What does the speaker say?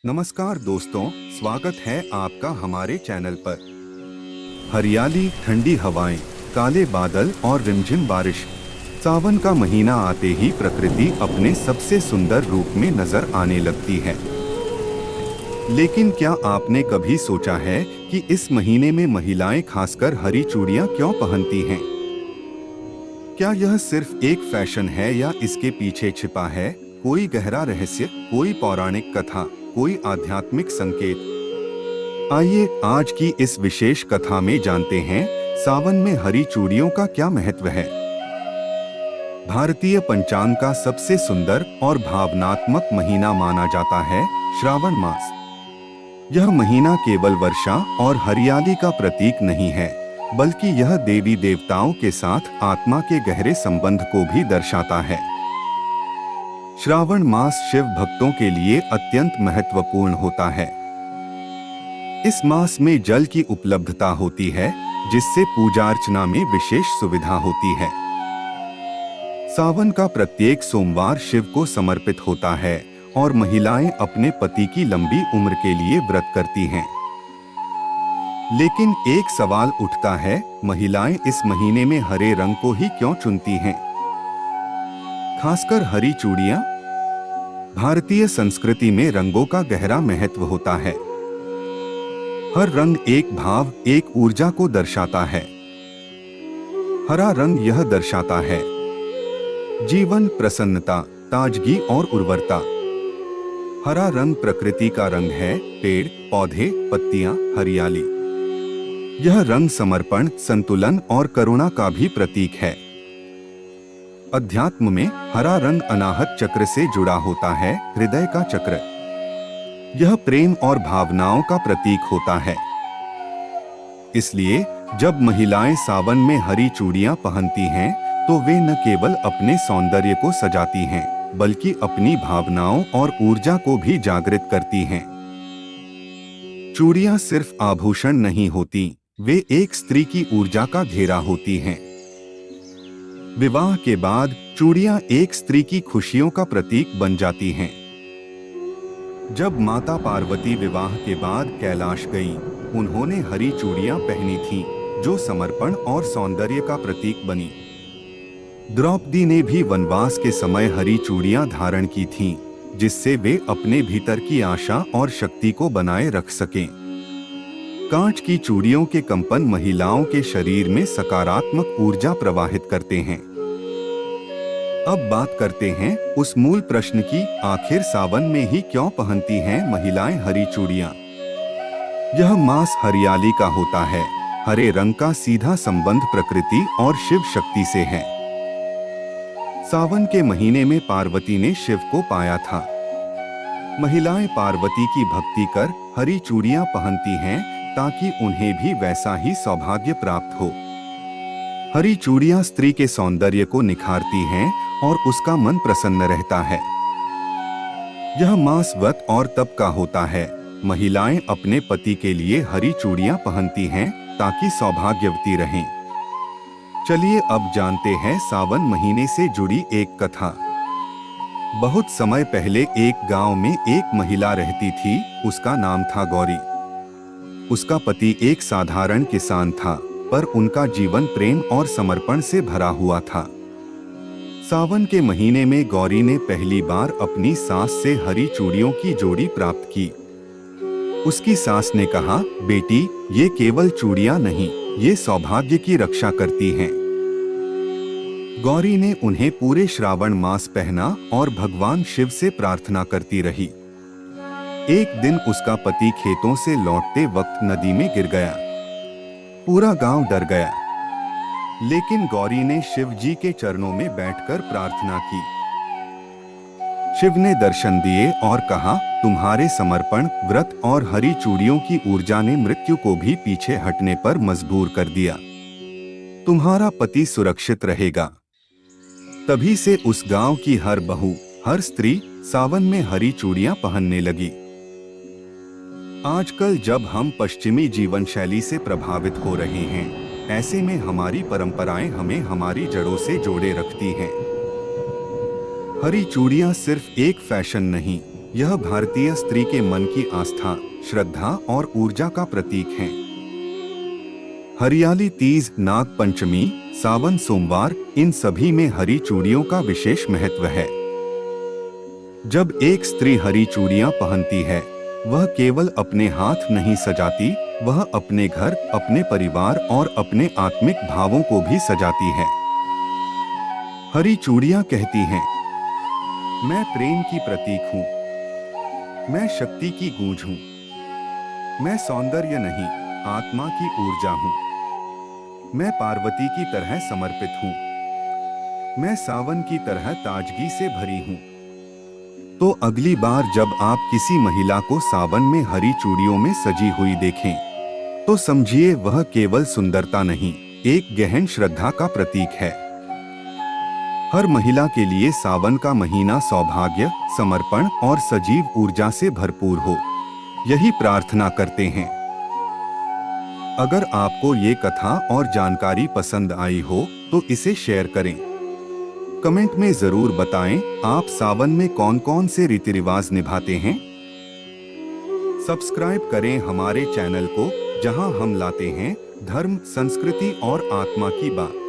नमस्कार दोस्तों, स्वागत है आपका हमारे चैनल पर। हरियाली, ठंडी हवाएं, काले बादल और रिमझिम बारिश। सावन का महीना आते ही प्रकृति अपने सबसे सुंदर रूप में नजर आने लगती है। लेकिन क्या आपने कभी सोचा है कि इस महीने में महिलाएं खासकर हरी चूड़ियां क्यों पहनती हैं? क्या यह सिर्फ एक फैशन है या इसके पीछे छिपा है कोई गहरा रहस्य, कोई पौराणिक कथा, कोई आध्यात्मिक संकेत? आइए आज की इस विशेष कथा में जानते हैं सावन में हरी चूड़ियों का क्या महत्व है। भारतीय पंचांग का सबसे सुंदर और भावनात्मक महीना माना जाता है श्रावण मास। यह महीना केवल वर्षा और हरियाली का प्रतीक नहीं है, बल्कि यह देवी देवताओं के साथ आत्मा के गहरे संबंध को भी दर्शाता है। श्रावण मास शिव भक्तों के लिए अत्यंत महत्वपूर्ण होता है। इस मास में जल की उपलब्धता होती है, जिससे पूजा अर्चना में विशेष सुविधा होती है। सावन का प्रत्येक सोमवार शिव को समर्पित होता है और महिलाएं अपने पति की लंबी उम्र के लिए व्रत करती हैं। लेकिन एक सवाल उठता है, महिलाएं इस महीने में हरे रंग को ही क्यों चुनती हैं? खासकर हरी चूड़ियां। भारतीय संस्कृति में रंगों का गहरा महत्व होता है। हर रंग एक भाव, एक ऊर्जा को दर्शाता है। हरा रंग यह दर्शाता है जीवन, प्रसन्नता, ताजगी और उर्वरता। हरा रंग प्रकृति का रंग है, पेड़, पौधे, पत्तियां, हरियाली। यह रंग समर्पण, संतुलन और करुणा का भी प्रतीक है। अध्यात्म में हरा रंग अनाहत चक्र से जुड़ा होता है, हृदय का चक्र। यह प्रेम और भावनाओं का प्रतीक होता है। इसलिए जब महिलाएं सावन में हरी चूड़ियां पहनती हैं, तो वे न केवल अपने सौंदर्य को सजाती हैं, बल्कि अपनी भावनाओं और ऊर्जा को भी जागृत करती हैं। चूड़ियां सिर्फ आभूषण नहीं होती, वे एक स्त्री की ऊर्जा का घेरा होती हैं। विवाह के बाद चूड़ियां एक स्त्री की खुशियों का प्रतीक बन जाती हैं। जब माता पार्वती विवाह के बाद कैलाश गईं, उन्होंने हरी चूड़ियां पहनी थीं, जो समर्पण और सौंदर्य का प्रतीक बनी। द्रौपदी ने भी वनवास के समय हरी चूड़ियां धारण की थीं, जिससे वे अपने भीतर की आशा और शक्ति को बनाए रख सकें। कांच की चूड़ियों के कंपन महिलाओं के शरीर में सकारात्मक ऊर्जा प्रवाहित करते हैं। अब बात करते हैं उस मूल प्रश्न की, आखिर सावन में ही क्यों पहनती हैं महिलाएं हरी चूड़ियां? यह मास हरियाली का होता है। हरे रंग का सीधा संबंध प्रकृति और शिव शक्ति से है। सावन के महीने में पार्वती ने शिव को पाया था। महिलाएं पार्वती की भक्ति कर हरी चूड़ियां पहनती हैं, ताकि उन्हें भी वैसा ही सौभाग्य प्राप्त हो। हरी चूड़ियां स्त्री के सौंदर्य को निखारती हैं और उसका मन प्रसन्न रहता है। यह मास व्रत और तप का होता है। महिलाएं अपने पति के लिए हरी चूड़ियां पहनती हैं, ताकि सौभाग्यवती रहें। चलिए अब जानते हैं सावन महीने से जुड़ी एक कथा। बहुत समय पहले एक गांव में एक महिला रहती थी। उसका नाम था गौरी। उसका पति एक साधारण किसान था, पर उनका जीवन प्रेम और समर्पण से भरा हुआ था। सावन के महीने में गौरी ने पहली बार अपनी सास से हरी चूड़ियों की जोड़ी प्राप्त की। उसकी सास ने कहा, बेटी, ये केवल चूड़ियां नहीं, ये सौभाग्य की रक्षा करती हैं। गौरी ने उन्हें पूरे श्रावण मास पहना और भगवान शिव से प्रार्थना करती रही। एक दिन उसका पति खेतों से लौटते वक्त नदी में गिर गया। पूरा गांव डर गया, लेकिन गौरी ने शिव जी के चरणों में बैठकर प्रार्थना की। शिव ने दर्शन दिए और कहा, तुम्हारे समर्पण, व्रत और हरी चूड़ियों की ऊर्जा ने मृत्यु को भी पीछे हटने पर मजबूर कर दिया। तुम्हारा पति सुरक्षित रहेगा। तभी से उस गांव की हर बहू, हर स्त्री सावन में हरी चूड़ियां पहनने लगी। आजकल जब हम पश्चिमी जीवन शैली से प्रभावित हो रहे हैं, ऐसे में हमारी परंपराएं हमें हमारी जड़ों से जोड़े रखती हैं। हरी चूड़ियां सिर्फ एक फैशन नहीं, यह भारतीय स्त्री के मन की आस्था, श्रद्धा और ऊर्जा का प्रतीक है। हरियाली तीज, नाग पंचमी, सावन सोमवार, इन सभी में हरी चूड़ियों का विशेष महत्व है। जब एक स्त्री हरी चूड़ियां पहनती है, वह केवल अपने हाथ नहीं सजाती, वह अपने घर, अपने परिवार और अपने आत्मिक भावों को भी सजाती है। हरी चूड़ियां कहती हैं, मैं प्रेम की प्रतीक हूँ, मैं शक्ति की गूंज हूँ, मैं सौंदर्य नहीं, आत्मा की ऊर्जा हूँ, मैं पार्वती की तरह समर्पित हूँ, मैं सावन की तरह ताजगी से भरी हूँ। तो अगली बार जब आप किसी महिला को सावन में हरी चूड़ियों में सजी हुई देखें, तो समझिए वह केवल सुंदरता नहीं, एक गहन श्रद्धा का प्रतीक है। हर महिला के लिए सावन का महीना सौभाग्य, समर्पण और सजीव ऊर्जा से भरपूर हो, यही प्रार्थना करते हैं। अगर आपको ये कथा और जानकारी पसंद आई हो तो इसे शेयर करें। कमेंट में जरूर बताएं आप सावन में कौन कौन से रीति रिवाज निभाते हैं। सब्सक्राइब करें हमारे चैनल को, जहां हम लाते हैं धर्म, संस्कृति और आत्मा की बात।